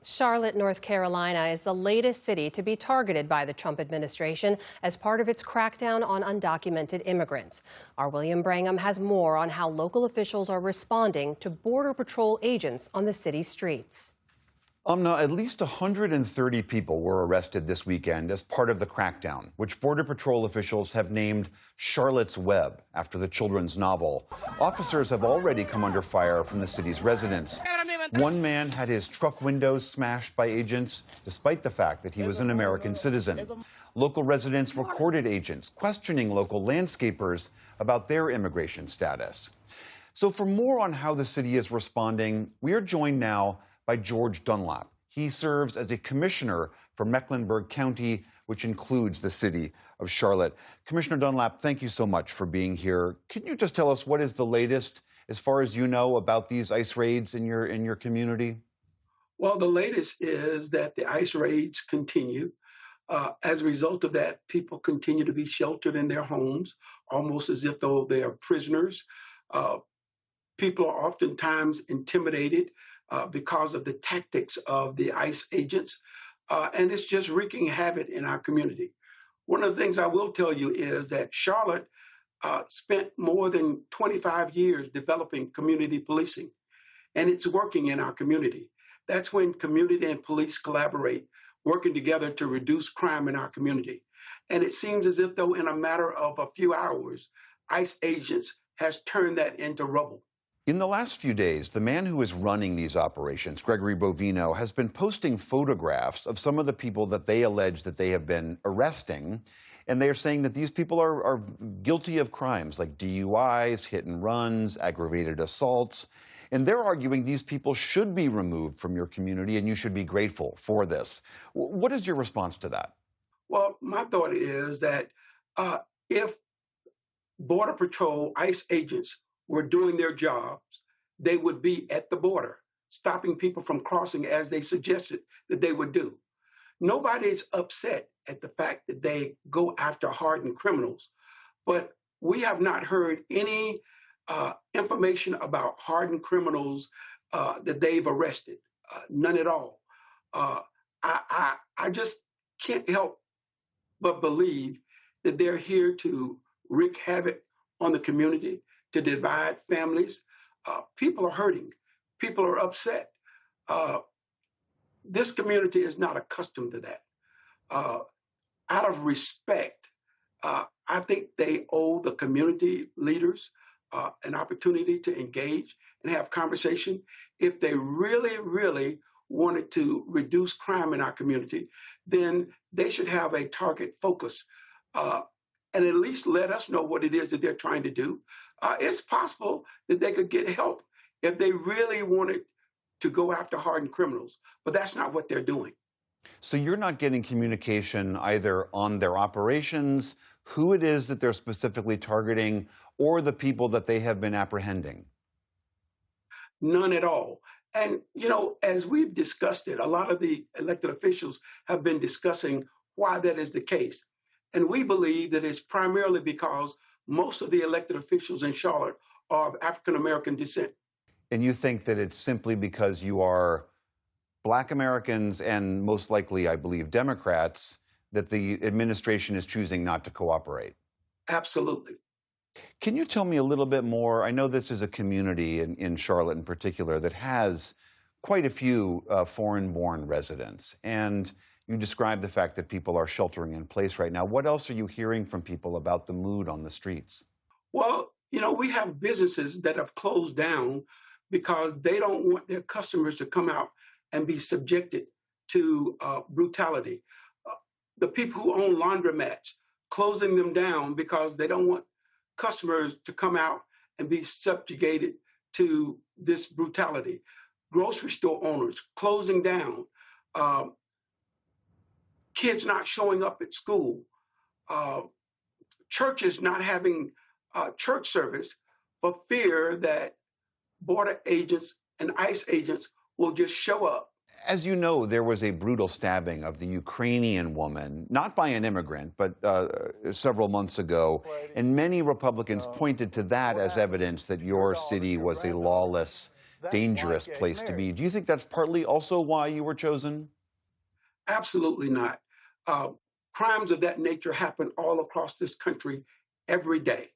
Charlotte, North Carolina is the latest city to be targeted by the Trump administration as part of its crackdown on undocumented immigrants. Our William Brangham has more on how local officials are responding to Border Patrol agents on the city's streets. At least 130 people were arrested this weekend as part of the crackdown, which Border Patrol officials have named Charlotte's Web after the children's novel. Officers have already come under fire from the city's residents. One man had his truck windows smashed by agents, despite the fact that he was an American citizen. Local residents recorded agents questioning local landscapers about their immigration status. So for more on how the city is responding, we are joined now by George Dunlap. He serves as a commissioner for Mecklenburg County, which includes the city of Charlotte. Commissioner Dunlap, thank you so much for being here. Can you just tell us what is the latest, as far as you know, about these ICE raids in your community? Well, the latest is that the ICE raids continue. As a result of that, people continue to be sheltered in their homes, almost as if though they are prisoners. People are oftentimes intimidated because of the tactics of the ICE agents, and it's just wreaking havoc in our community. One of the things I will tell you is that Charlotte spent more than 25 years developing community policing, and it's working in our community. That's when community and police collaborate, working together to reduce crime in our community. And it seems as if though in a matter of a few hours, ICE agents has turned that into rubble. In the last few days, the man who is running these operations, Gregory Bovino, has been posting photographs of some of the people that they allege that they have been arresting. And they are saying that these people are guilty of crimes like DUIs, hit and runs, aggravated assaults. And they're arguing these people should be removed from your community and you should be grateful for this. What is your response to that? Well, my thought is that if Border Patrol ICE agents were doing their jobs, they would be at the border, stopping people from crossing as they suggested that they would do. Nobody's upset at the fact that they go after hardened criminals, but we have not heard any information about hardened criminals that they've arrested, none at all. I just can't help but believe that they're here to wreak havoc on the community, to divide families. People are hurting. People are upset. This community is not accustomed to that. Out of respect, I think they owe the community leaders an opportunity to engage and have conversation. If they really, really wanted to reduce crime in our community, then they should have a target focus and at least let us know what it is that they're trying to do. It's possible that they could get help if they really wanted to go after hardened criminals, but that's not what they're doing. So you're not getting communication either on their operations, who it is that they're specifically targeting, or the people that they have been apprehending? None at all. And, you know, as we've discussed it, a lot of the elected officials have been discussing why that is the case. And we believe that it's primarily because most of the elected officials in Charlotte are of African-American descent. And you think that it's simply because you are Black Americans and most likely, I believe, Democrats, that the administration is choosing not to cooperate? Absolutely. Can you tell me a little bit more? I know this is a community in Charlotte in particular that has quite a few foreign-born residents. And you described the fact that people are sheltering in place right now. What else are you hearing from people about the mood on the streets? Well, you know, we have businesses that have closed down because they don't want their customers to come out and be subjected to brutality. The people who own laundromats, closing them down because they don't want customers to come out and be subjugated to this brutality. Grocery store owners closing down. Kids not showing up at school. Churches not having church service for fear that border agents and ICE agents will just show up. As you know, there was a brutal stabbing of the Ukrainian woman, not by an immigrant, but several months ago. And many Republicans pointed to that as evidence that your city was a lawless dangerous place to be. Do you think that's partly also why you were chosen? Absolutely not. Crimes of that nature happen all across this country every day.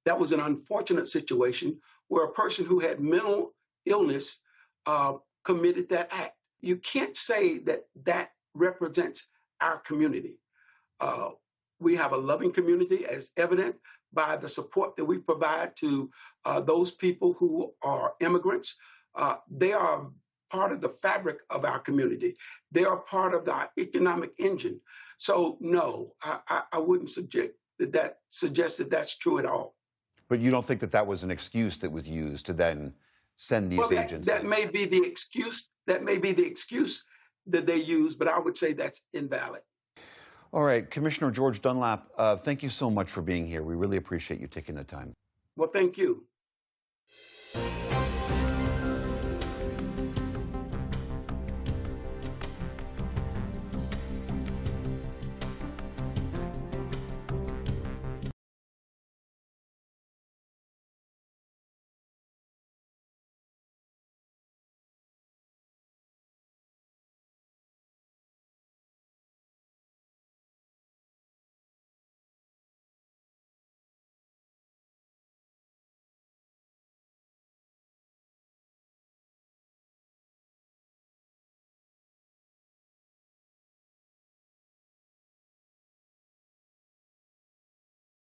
That was an unfortunate situation where a person who had mental illness committed that act. You can't say that that represents our community. We have a loving community, as evident by the support that we provide to those people who are immigrants. They are part of the fabric of our community. They are part of our economic engine. So no, I wouldn't suggest that that's true at all. But you don't think that that was an excuse that was used to then send these agents? That may be the excuse. That may be the excuse that they use, but I would say that's invalid. All right, Commissioner George Dunlap, thank you so much for being here. We really appreciate you taking the time. Well, thank you.